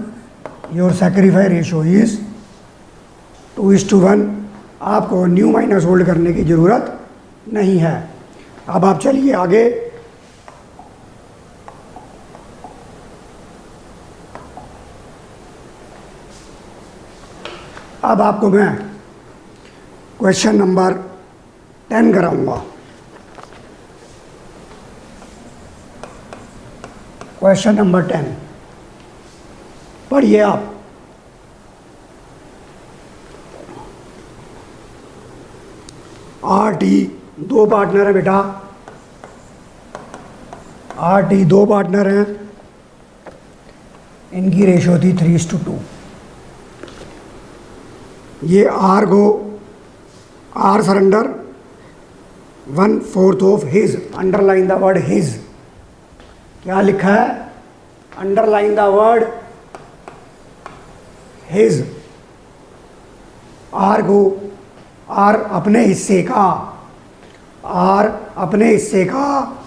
Your sacrifice ratio is 2:1। आपको न्यू माइनस ओल्ड करने की ज़रूरत नहीं है। अब आप चलिए आगे, अब आपको मैं क्वेश्चन नंबर 10 कराऊंगा। क्वेश्चन नंबर 10 पढ़िए आप। RT 2 पार्टनर है बेटा, RT 2 पार्टनर हैं, इनकी रेशो थी 3:2। ये R को R surrender 1/4 of his, underline the word his. क्या लिखा है, underline the word his. R को R अपने हिस्से का, R अपने हिस्से का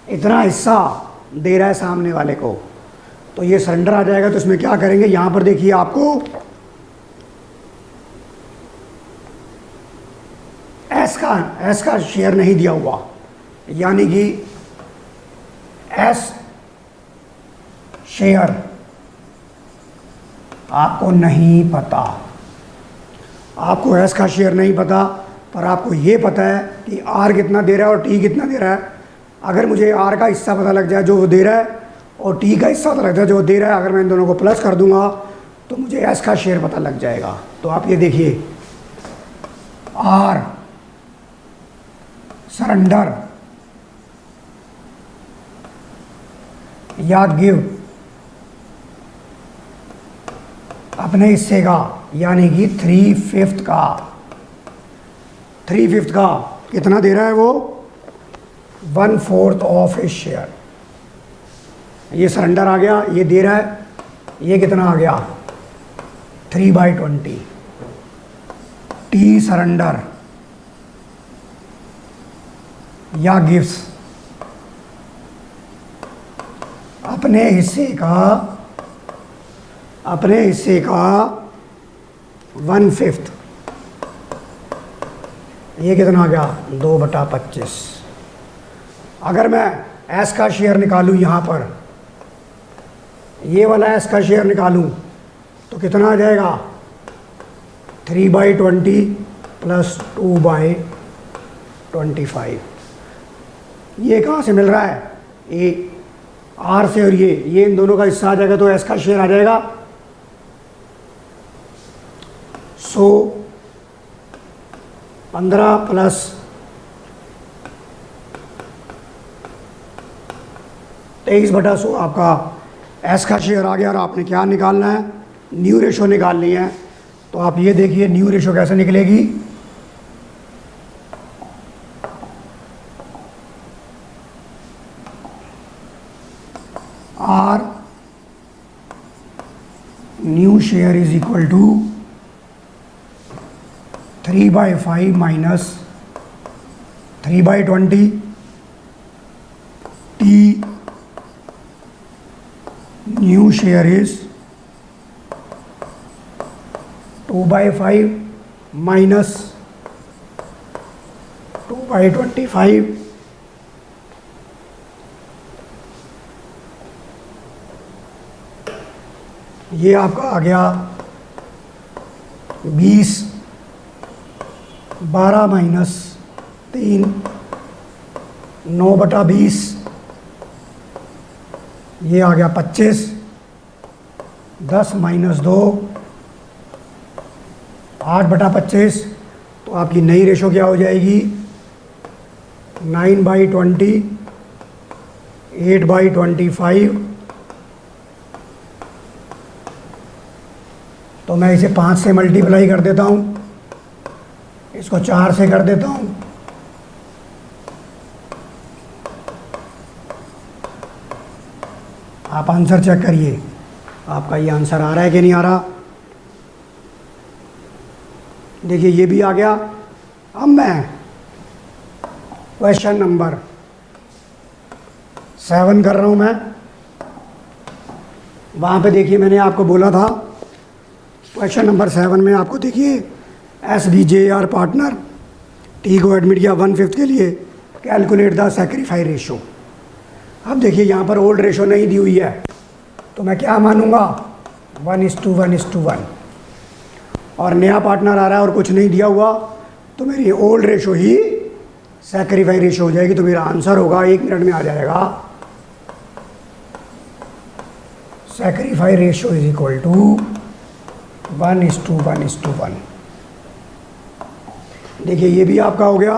इतना हिस्सा दे रहा है सामने वाले को, तो ये सरेंडर आ जाएगा। तो इसमें क्या करेंगे, यहाँ पर देखिए आपको एस का शेयर नहीं दिया हुआ, यानी कि एस शेयर आपको नहीं पता, आपको एस का शेयर नहीं पता, पर आपको ये पता है कि आर कितना दे रहा है और टी कितना दे रहा है। अगर मुझे आर का हिस्सा पता लग जाए जो वो दे रहा है और टी का हिस्सा पता लग जाए जो वो दे रहा है, अगर मैं इन दोनों को प्लस कर दूंगा तो मुझे एस का शेयर पता लग जाएगा। तो आप ये देखिए, आर सरेंडर या गिव अपने हिस्से का, यानी कि 3/5 का। 3/5 का कितना दे रहा है वो? 1/4 ऑफ हिज शेयर। ये सरेंडर आ गया, ये दे रहा है। ये कितना आ गया? 3/20। टी सरेंडर या गिव्स अपने हिस्से का 1/5। ये कितना आ गया? 2/25। अगर मैं एस का शेयर निकालूं, यहाँ पर ये वाला एस का शेयर निकालूं तो कितना आ जाएगा? 3/20 प्लस 2/25। ये कहाँ से मिल रहा है? ये आर से, और ये इन दोनों का हिस्सा आ जाएगा तो एस का शेयर आ जाएगा। सो 15 प्लस 23/100 आपका एस का शेयर आ गया। और आपने क्या निकालना है? न्यू रेशो निकालनी है। तो आप ये देखिए न्यू रेशो कैसे निकलेगी। R new share is equal to 3/5 minus 3/20 T new share is 2/5 minus 2/25। ये आपका आ गया 20, 12 माइनस 3, 9/20। ये आ गया 25, 10 माइनस 2, 8/25। तो आपकी नई रेशो क्या हो जाएगी? 9/20, 8/25। तो मैं इसे 5 से मल्टीप्लाई कर देता हूँ, इसको 4 से कर देता हूँ। आप आंसर चेक करिए, आपका ये आंसर आ रहा है कि नहीं आ रहा। देखिए ये भी आ गया। अब मैं क्वेश्चन नंबर 7 कर रहा हूँ। मैं वहाँ पे देखिए मैंने आपको बोला था क्वेश्चन नंबर 7 में आपको देखिए SBJR पार्टनर टी को एडमिट किया 1/5 के लिए, कैलकुलेट द सैक्रिफाई रेशो। अब देखिए यहाँ पर ओल्ड रेशो नहीं दी हुई है तो मैं क्या मानूंगा? 1:1:1। और नया पार्टनर आ रहा है और कुछ नहीं दिया हुआ तो मेरी ओल्ड रेशो ही सैक्रिफाई रेशो हो जाएगी। तो मेरा आंसर होगा, 1 मिनट में आ जाएगा, sacrifice ratio is equal to 1:1:1। देखिए ये भी आपका हो गया।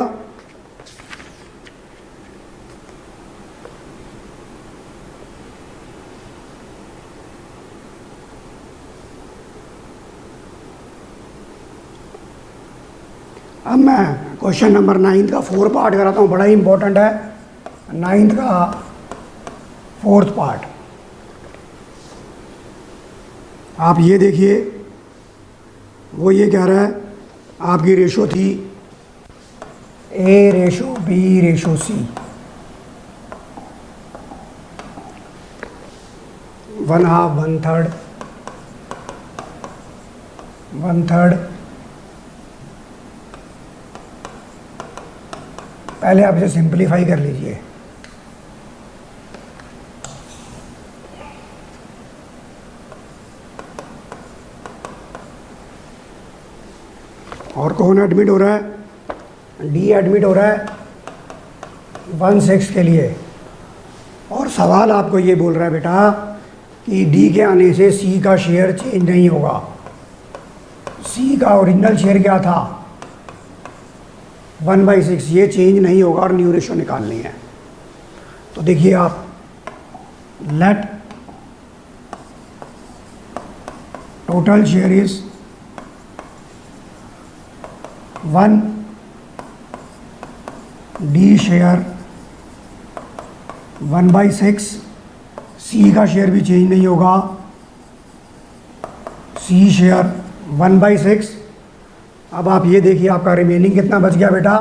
अब मैं क्वेश्चन नंबर 9 का 4 पार्ट कराता हूँ, बड़ा ही इंपॉर्टेंट है। 9 का 4th पार्ट आप ये देखिए, वो ये कह रहा है आपकी रेशो थी A:B:C, 1/2, 1/3, 1/3। पहले आप इसे सिंप्लीफाई कर लीजिए। और कौन एडमिट हो रहा है? डी एडमिट हो रहा है 1/6 के लिए। और सवाल आपको ये बोल रहा है बेटा कि डी के आने से सी का शेयर चेंज नहीं होगा। सी का ओरिजिनल शेयर क्या था? 1/6 ये चेंज नहीं होगा और न्यू रेशो निकालनी है। तो देखिए आप, late total share is 1, D share 1/6, सी का शेयर भी चेंज नहीं होगा, सी शेयर 1/6। अब आप ये देखिए आपका रिमेनिंग कितना बच गया बेटा,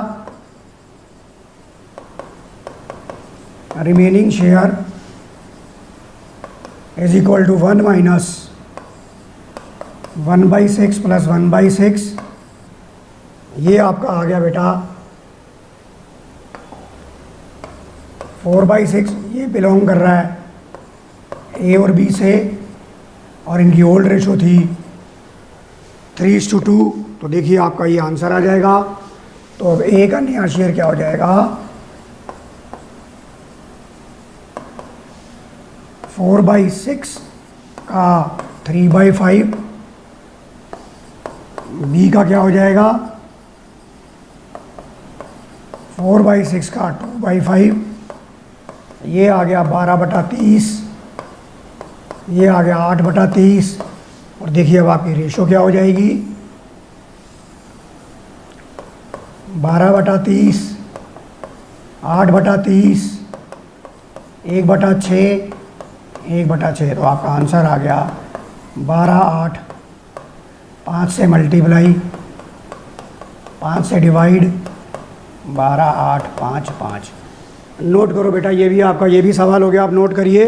remaining share is equal to 1 minus 1/6 plus 1/6, ये आपका आ गया बेटा 4/6। ये बिलोंग कर रहा है ए और बी से, और इनकी ओल्ड रेशो थी 3:2। तो देखिए आपका ये आंसर आ जाएगा। तो अब ए का नया शेयर क्या हो जाएगा, 4/6 का 3/5, बी का क्या हो जाएगा 4/6 का 2/5, ये आ गया 12/30, ये आ गया 8/30। और देखिए अब आपकी रेशो क्या हो जाएगी, 12/30, 8/30, 1/6, 1/6। तो आपका आंसर आ गया 12/8, 5 से मल्टीप्लाई, 5 से डिवाइड, 12/8, 5, 5। नोट करो बेटा, ये भी आपका ये भी सवाल हो गया, आप नोट करिए।